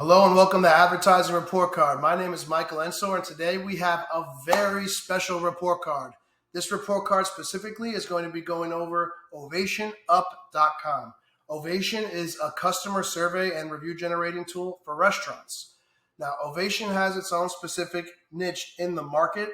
Hello and welcome to Advertising Report Card. My name is Michael Ensor, and today we have a very special report card. This report card specifically is going to be going over OvationUp.com. Ovation is a customer survey and review generating tool for restaurants. Now, Ovation has its own specific niche in the market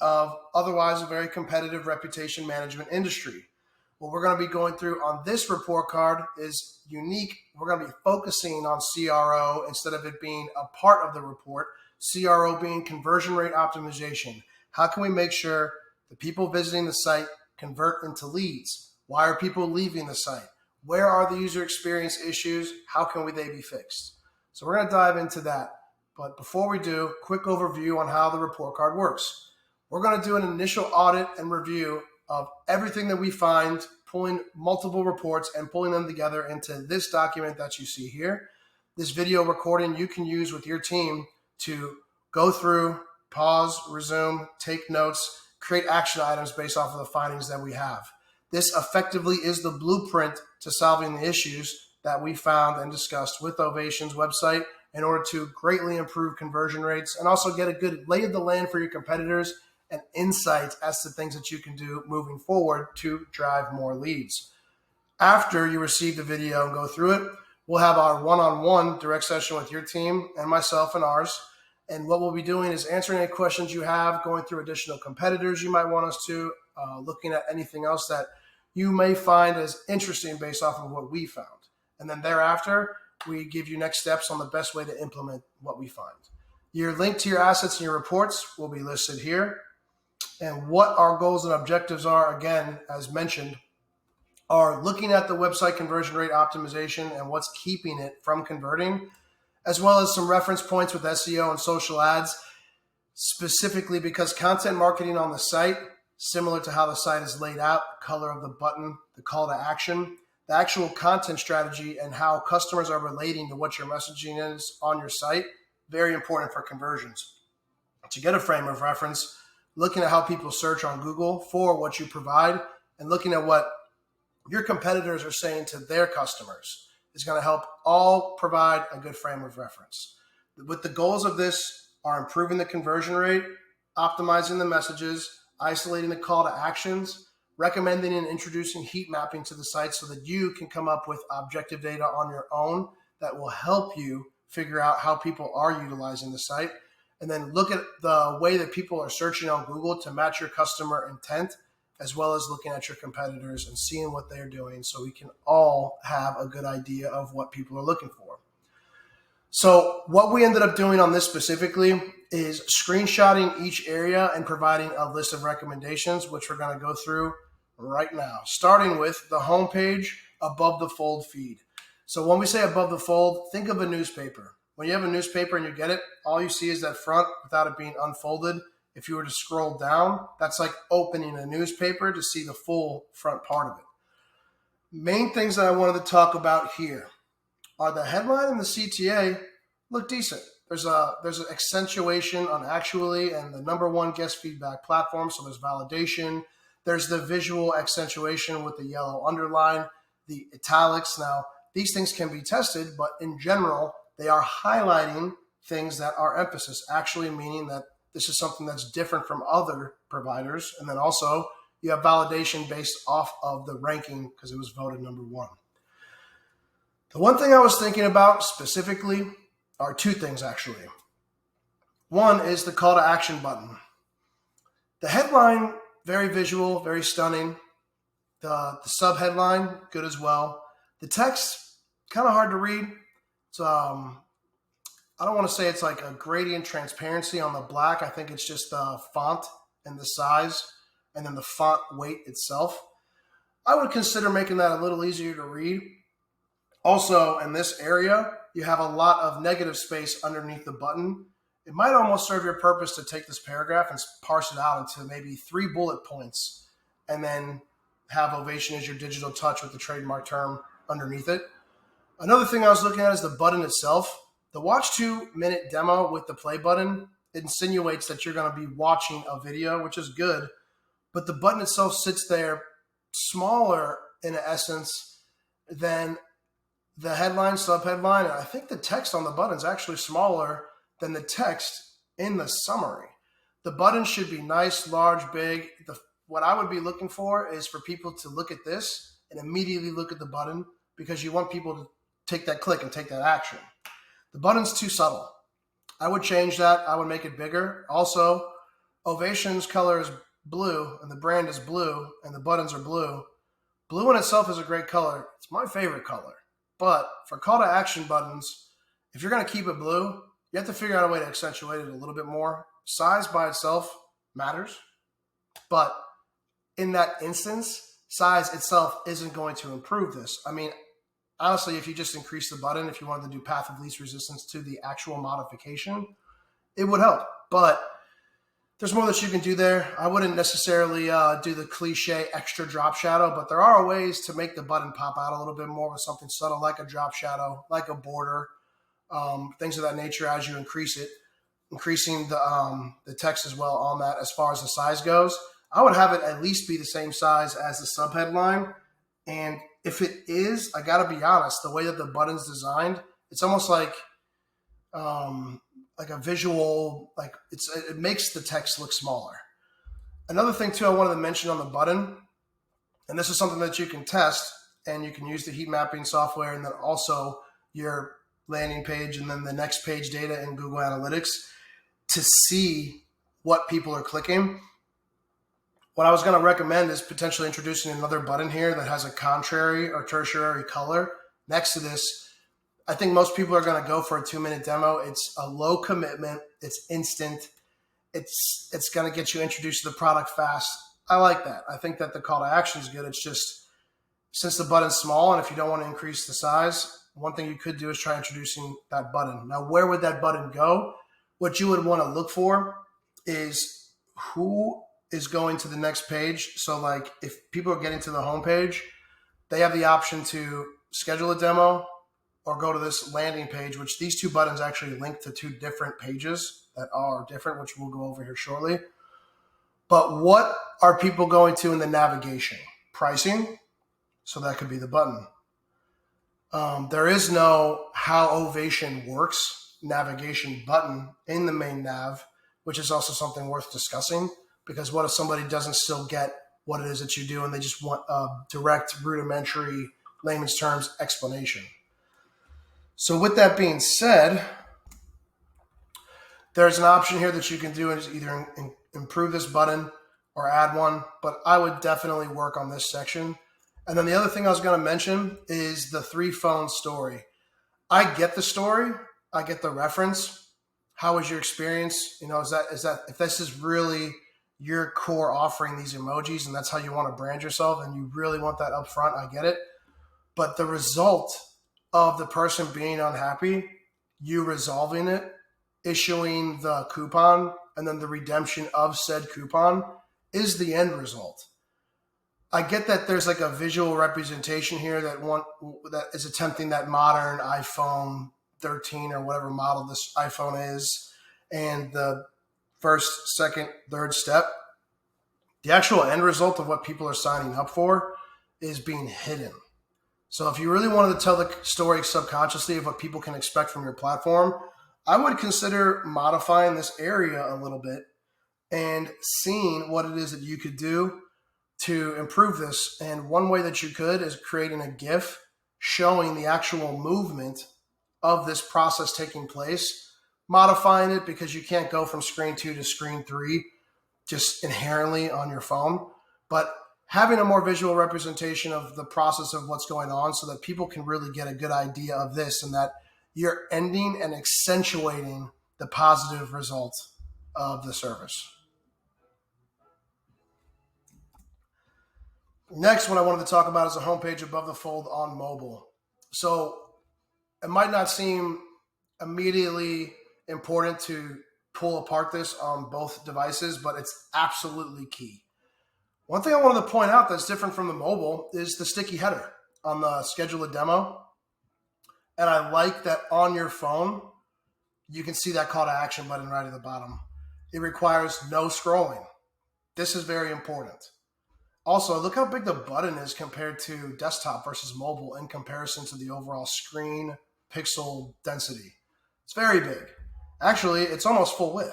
of otherwise a very competitive reputation management industry. What we're going to be going through on this report card is unique. We're going to be focusing on CRO instead of it being a part of the report. CRO being conversion rate optimization. How can we make sure the people visiting the site convert into leads? Why are people leaving the site? Where are the user experience issues? How can they be fixed? So we're going to dive into that. But before we do, quick overview on how the report card works. We're going to do an initial audit and review of everything that we find, pulling multiple reports and pulling them together into this document that you see here. This video recording you can use with your team to go through, pause, resume, take notes, create action items based off of the findings that we have. This effectively is the blueprint to solving the issues that we found and discussed with Ovation's website in order to greatly improve conversion rates and also get a good lay of the land for your competitors and insights as to things that you can do moving forward to drive more leads. After you receive the video and go through it, we'll have our one-on-one direct session with your team and myself and ours. And what we'll be doing is answering any questions you have, going through additional competitors you might want us to, looking at anything else that you may find as interesting based off of what we found. And then thereafter, we give you next steps on the best way to implement what we find. Your link to your assets and your reports will be listed here. And what our goals and objectives are, again, as mentioned, are looking at the website conversion rate optimization and what's keeping it from converting, as well as some reference points with SEO and social ads, specifically because content marketing on the site, similar to how the site is laid out, the color of the button, the call to action, the actual content strategy and how customers are relating to what your messaging is on your site, very important for conversions. To get a frame of reference, looking at how people search on Google for what you provide and looking at what your competitors are saying to their customers is going to help all provide a good frame of reference. With the goals of this are improving the conversion rate, optimizing the messages, isolating the call to actions, recommending and introducing heat mapping to the site so that you can come up with objective data on your own that will help you figure out how people are utilizing the site. And then look at the way that people are searching on Google to match your customer intent, as well as looking at your competitors and seeing what they're doing so we can all have a good idea of what people are looking for. So what we ended up doing on this specifically is screenshotting each area and providing a list of recommendations, which we're going to go through right now, starting with the homepage above the fold feed. So when we say above the fold, think of a newspaper. When you have a newspaper and you get it, all you see is that front without it being unfolded. If you were to scroll down, that's like opening a newspaper to see the full front part of it. Main things that I wanted to talk about here are the headline and the CTA look decent. There's an accentuation on Actually and the #1 guest feedback platform, so there's validation. There's the visual accentuation with the yellow underline, the italics. Now, these things can be tested, but in general, they are highlighting things that are emphasis, actually meaning that this is something that's different from other providers. And then also you have validation based off of the ranking because it was voted #1. The one thing I was thinking about specifically are two things actually. One is the call to action button. The headline, very visual, very stunning. The sub headline, good as well. The text, kind of hard to read. It's, I don't want to say it's like a gradient transparency on the black. I think it's just the font and the size and then the font weight itself. I would consider making that a little easier to read. Also, in this area, you have a lot of negative space underneath the button. It might almost serve your purpose to take this paragraph and parse it out into maybe 3 bullet points and then have Ovation as your digital touch with the trademark term underneath it. Another thing I was looking at is the button itself. The watch 2-minute demo with the play button insinuates that you're going to be watching a video, which is good, but the button itself sits there smaller in essence than the headline, subheadline, and I think the text on the button is actually smaller than the text in the summary. The button should be nice, large, big. What I would be looking for is for people to look at this and immediately look at the button, because you want people to take that click and take that action. The button's too subtle. I would change that. I would make it bigger. Also, Ovation's color is blue and the brand is blue and the buttons are blue. Blue in itself is a great color. It's my favorite color. But for call to action buttons, if you're going to keep it blue, you have to figure out a way to accentuate it a little bit more. Size by itself matters, but in that instance, size itself isn't going to improve this. I mean, honestly, if you just increase the button, if you wanted to do path of least resistance to the actual modification, it would help. But there's more that you can do there. I wouldn't necessarily do the cliche extra drop shadow, but there are ways to make the button pop out a little bit more with something subtle like a drop shadow, like a border, things of that nature as you increase it. Increasing the text as well on that as far as the size goes. I would have it at least be the same size as the subheadline. And if it is, I got to be honest, the way that the button's designed, it's almost like a visual, like it makes the text look smaller. Another thing too I wanted to mention on the button, and this is something that you can test, and you can use the heat mapping software and then also your landing page and then the next page data in Google Analytics to see what people are clicking. What I was going to recommend is potentially introducing another button here that has a contrary or tertiary color next to this. I think most people are going to go for a 2-minute demo. It's a low commitment. It's instant. It's going to get you introduced to the product fast. I like that. I think that the call to action is good. It's just, since the button's small and if you don't want to increase the size, one thing you could do is try introducing that button. Now, where would that button go? What you would want to look for is who is going to the next page. So like if people are getting to the homepage, they have the option to schedule a demo or go to this landing page, which these two buttons actually link to two different pages that are different, which we'll go over here shortly. But what are people going to in the navigation? Pricing. So that could be the button. There is no how Ovation works navigation button in the main nav, which is also something worth discussing, because what if somebody doesn't still get what it is that you do and they just want a direct, rudimentary, layman's terms explanation? So with that being said, there's an option here that you can do is either improve this button or add one, but I would definitely work on this section. And then the other thing I was going to mention is the 3-phone story. I get the story. I get the reference. How was your experience? You know, is that if this is really your core offering, these emojis, and that's how you want to brand yourself and you really want that up front, I get it. But the result of the person being unhappy, you resolving it, issuing the coupon, and then the redemption of said coupon is the end result. I get that there's like a visual representation here that is attempting that modern iPhone 13 or whatever model this iPhone is, and the first, second, third step. The actual end result of what people are signing up for is being hidden. So if you really wanted to tell the story subconsciously of what people can expect from your platform, I would consider modifying this area a little bit and seeing what it is that you could do to improve this. And one way that you could is creating a GIF showing the actual movement of this process taking place, modifying it because you can't go from screen 2 to screen 3 just inherently on your phone, but having a more visual representation of the process of what's going on so that people can really get a good idea of this and that you're ending and accentuating the positive results of the service. Next, what I wanted to talk about is the homepage above the fold on mobile. So it might not seem immediately important to pull apart this on both devices, but it's absolutely key. One thing I wanted to point out that's different from the mobile is the sticky header on the schedule a demo. And I like that on your phone, you can see that call to action button right at the bottom. It requires no scrolling. This is very important. Also, look how big the button is compared to desktop versus mobile in comparison to the overall screen pixel density. It's very big. Actually, it's almost full width.